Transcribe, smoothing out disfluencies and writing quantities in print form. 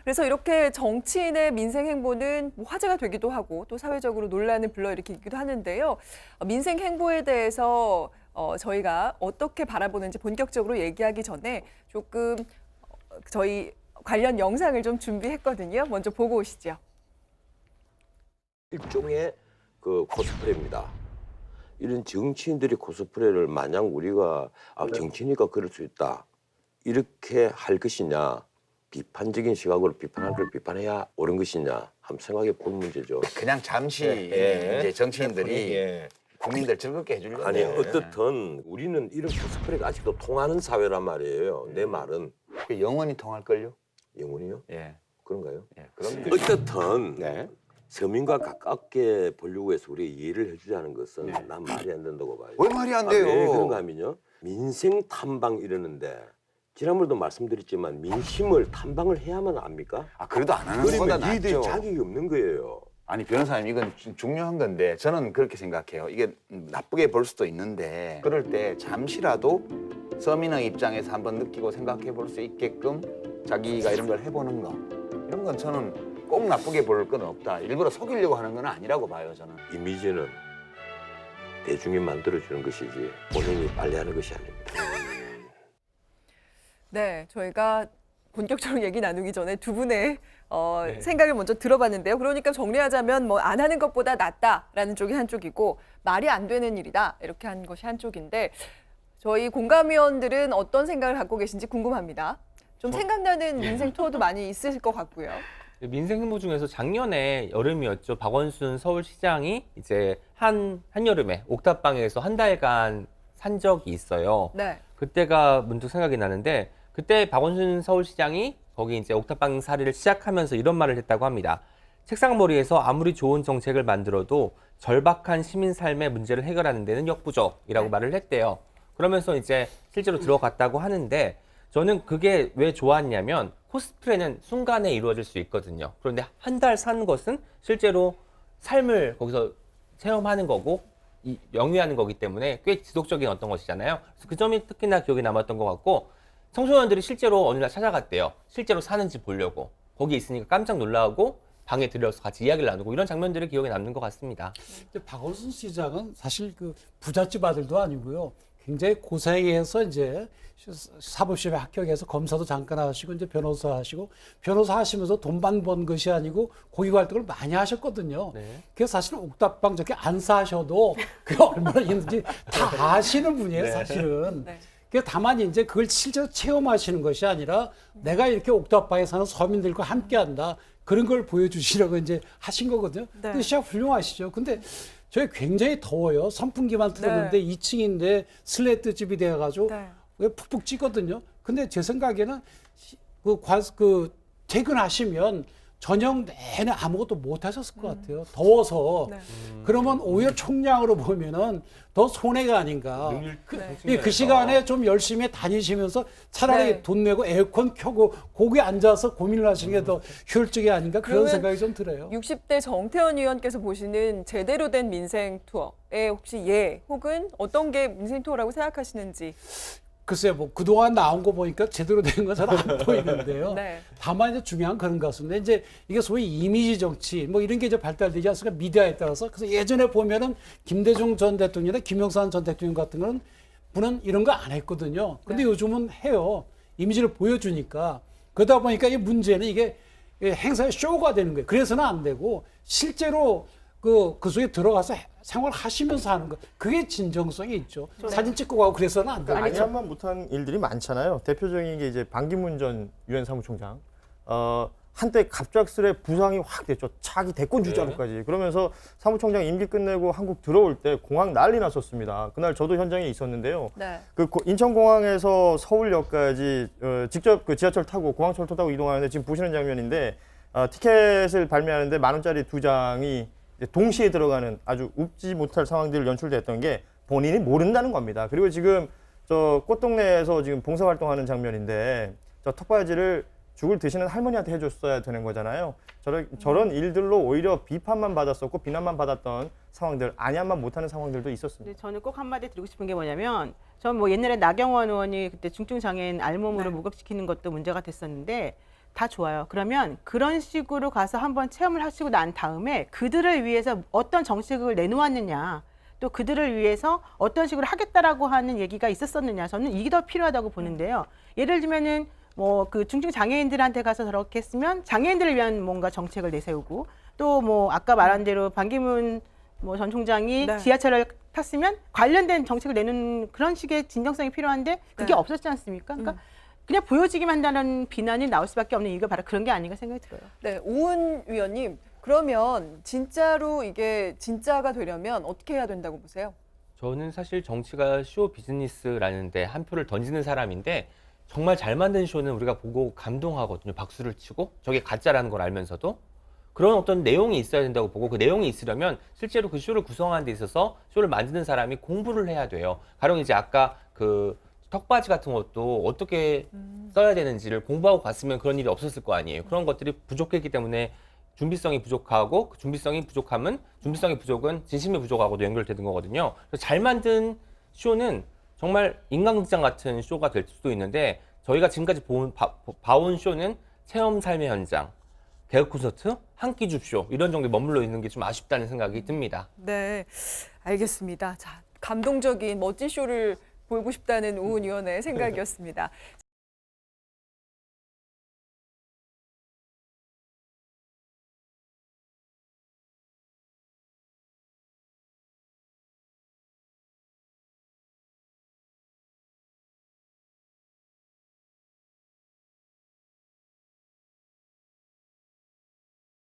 그래서 이렇게 정치인의 민생 행보는 뭐 화제가 되기도 하고 또 사회적으로 논란을 불러일으키기도 하는데요. 민생 행보에 대해서 저희가 어떻게 바라보는지 본격적으로 얘기하기 전에 조금 저희 관련 영상을 좀 준비했거든요. 먼저 보고 오시죠. 일종의 그 코스프레입니다. 이런 정치인들이 코스프레를 마냥 우리가 정치니까 그럴 수 있다 이렇게 할 것이냐, 비판적인 시각으로 비판할 걸 비판해야 옳은 것이냐 한번 생각해 볼 문제죠. 그냥 잠시 이제 정치인들이 국민들 즐겁게 해주려고. 아니 어떻든 우리는 이런 코스프레가 아직도 통하는 사회란 말이에요. 내 말은 영원히 통할걸요? 영혼이요? 예. 그런가요? 예. 그럼 어떻든 서민과 가깝게 보려고 해서 우리가 이해를 해주자는 것은 난 말이 안 된다고 봐요. 왜 말이 안 돼요? 왜 그런가 하면요. 민생 탐방 이러는데 지난번에도 말씀드렸지만 민심을 탐방을 해야만 합니까? 그래도 안 하는 것보다 그러면 니들이 낫죠. 자격이 없는 거예요. 아니 변호사님 이건 중요한 건데 저는 그렇게 생각해요. 이게 나쁘게 볼 수도 있는데 그럴 때 잠시라도 서민의 입장에서 한번 느끼고 생각해 볼 수 있게끔 자기가 이런 걸 해보는 거, 이런 건 저는 꼭 나쁘게 볼 건 없다. 일부러 속이려고 하는 건 아니라고 봐요, 저는. 이미지는 대중이 만들어주는 것이지 본인이 빨리 하는 것이 아닙니다. 네, 저희가 본격적으로 얘기 나누기 전에 두 분의 생각을 먼저 들어봤는데요. 그러니까 정리하자면 뭐 안 하는 것보다 낫다라는 쪽이 한쪽이고 말이 안 되는 일이다 이렇게 한 것이 한쪽인데 저희 공감위원들은 어떤 생각을 갖고 계신지 궁금합니다. 좀 생각나는 민생 투어도 많이 있으실 것 같고요. 민생 행보 중에서 작년에 여름이었죠. 박원순 서울시장이 이제 한여름에 옥탑방에서 한 달간 산 적이 있어요. 네. 그때가 문득 생각이 나는데 그때 박원순 서울시장이 거기 이제 옥탑방 사리를 시작하면서 이런 말을 했다고 합니다. 책상머리에서 아무리 좋은 정책을 만들어도 절박한 시민 삶의 문제를 해결하는 데는 역부족이라고 말을 했대요. 그러면서 이제 실제로 들어갔다고 하는데 저는 그게 왜 좋았냐면 코스프레는 순간에 이루어질 수 있거든요. 그런데 한 달 산 것은 실제로 삶을 거기서 체험하는 거고 영위하는 거기 때문에 꽤 지속적인 어떤 것이잖아요. 그래서 그 점이 특히나 기억에 남았던 것 같고 청소년들이 실제로 어느 날 찾아갔대요. 실제로 사는지 보려고. 거기 있으니까 깜짝 놀라고 방에 들여서 같이 이야기를 나누고 이런 장면들이 기억에 남는 것 같습니다. 근데 박원순 시장은 사실 그 부잣집 아들도 아니고요. 굉장히 고생해서 이제 사법시험에 합격해서 검사도 잠깐 하시고 이제 변호사 하시고 변호사 하시면서 돈만 번 것이 아니고 고위 활동을 많이 하셨거든요. 네. 그래서 사실 옥탑방 저렇게 안 사셔도 그게 얼마나 있는지 다 아시는 분이에요, 사실은. 네. 그래서 다만 이제 그걸 실제로 체험하시는 것이 아니라 내가 이렇게 옥탑방에 사는 서민들과 함께한다. 그런 걸 보여주시려고 이제 하신 거거든요. 네. 근데 진짜 훌륭하시죠. 근데 저희 굉장히 더워요. 선풍기만 틀었는데 네. 2층인데 슬레트 집이 돼가지고 네. 왜 푹푹 찌거든요. 근데 제 생각에는 퇴근하시면 저녁 내내 아무것도 못 하셨을 것 같아요. 더워서. 네. 그러면 오히려 총량으로 보면은 더 손해가 아닌가. 네. 그 시간에 좀 열심히 다니시면서 차라리 네. 돈 내고 에어컨 켜고 거기 앉아서 고민을 하시는 게 더 효율적이 아닌가 그런 그러면 생각이 좀 들어요. 60대 정태현 의원께서 보시는 제대로 된 민생 투어에 혹시 혹은 어떤 게 민생 투어라고 생각하시는지. 글쎄요, 뭐 그동안 나온 거 보니까 제대로 된 건 잘 안 보이는데요. 네. 다만 이제 중요한 그런 것 같습니다. 이제 이게 소위 이미지 정치 뭐 이런 게 이제 발달되지 않습니까? 미디어에 따라서. 그래서 예전에 보면은 김대중 전 대통령이나 김영삼 전 대통령 같은 거는 분은 이런 거 안 했거든요. 근데 네. 요즘은 해요. 이미지를 보여주니까. 그러다 보니까 이 문제는 이게 행사의 쇼가 되는 거예요. 그래서는 안 되고 실제로 그 속에 들어가서 생활하시면서 하는 거 그게 진정성이 있죠. 사진 찍고 가고 그래서는 안 돼요. 아니야만 못한 일들이 많잖아요. 대표적인 게 이제 반기문 전 유엔 사무총장. 한때 갑작스레 부상이 확 됐죠. 차기 대권 주자로까지. 그러면서 사무총장 임기 끝내고 한국 들어올 때 공항 난리 났었습니다. 그날 저도 현장에 있었는데요. 네. 그 인천공항에서 서울역까지 직접 그 지하철 타고 공항철도 타고 이동하는데 지금 보시는 장면인데 티켓을 발매하는데 10,000원짜리 2장이 동시에 들어가는 아주 웃지 못할 상황들이 연출됐던 게 본인이 모른다는 겁니다. 그리고 지금 저 꽃동네에서 지금 봉사활동하는 장면인데 저 턱받이를 죽을 드시는 할머니한테 해줬어야 되는 거잖아요. 저런 일들로 오히려 비판만 받았었고 비난만 받았던 상황들, 아니야만 못하는 상황들도 있었습니다. 근데 저는 꼭 한마디 드리고 싶은 게 뭐냐면 전 뭐 옛날에 나경원 의원이 그때 중증장애인 알몸으로 네. 목욕시키는 것도 문제가 됐었는데 다 좋아요. 그러면 그런 식으로 가서 한번 체험을 하시고 난 다음에 그들을 위해서 어떤 정책을 내놓았느냐, 또 그들을 위해서 어떤 식으로 하겠다라고 하는 얘기가 있었었느냐, 저는 이게 더 필요하다고 보는데요. 예를 들면은 뭐 그 중증 장애인들한테 가서 저렇게 했으면 장애인들을 위한 뭔가 정책을 내세우고, 또 뭐 아까 말한 대로 반기문 뭐 전 총장이 네. 지하철을 탔으면 관련된 정책을 내는 그런 식의 진정성이 필요한데 그게 네. 없었지 않습니까? 그러니까 그냥 보여지기만 한다는 비난이 나올 수밖에 없는 이유가 바로 그런 게 아닌가 생각이 들어요. 네, 오은 위원님, 그러면 진짜로 이게 진짜가 되려면 어떻게 해야 된다고 보세요? 저는 사실 정치가 쇼 비즈니스라는 데 한 표를 던지는 사람인데 정말 잘 만든 쇼는 우리가 보고 감동하거든요. 박수를 치고 저게 가짜라는 걸 알면서도 그런 어떤 내용이 있어야 된다고 보고 그 내용이 있으려면 실제로 그 쇼를 구성하는 데 있어서 쇼를 만드는 사람이 공부를 해야 돼요. 가령 이제 아까 그 턱받이 같은 것도 어떻게 써야 되는지를 공부하고 갔으면 그런 일이 없었을 거 아니에요. 그런 것들이 부족했기 때문에 준비성이 부족하고 그 준비성이 부족하면 준비성의 부족은 진심의 부족하고도 연결되는 거거든요. 그래서 잘 만든 쇼는 정말 인간극장 같은 쇼가 될 수도 있는데 저희가 지금까지 봐온 쇼는 체험 삶의 현장, 개그 콘서트, 한 끼 줍쇼 이런 정도에 머물러 있는 게 좀 아쉽다는 생각이 듭니다. 네, 알겠습니다. 자, 감동적인 멋진 쇼를 보고 싶다는 오은 의원의 생각이었습니다.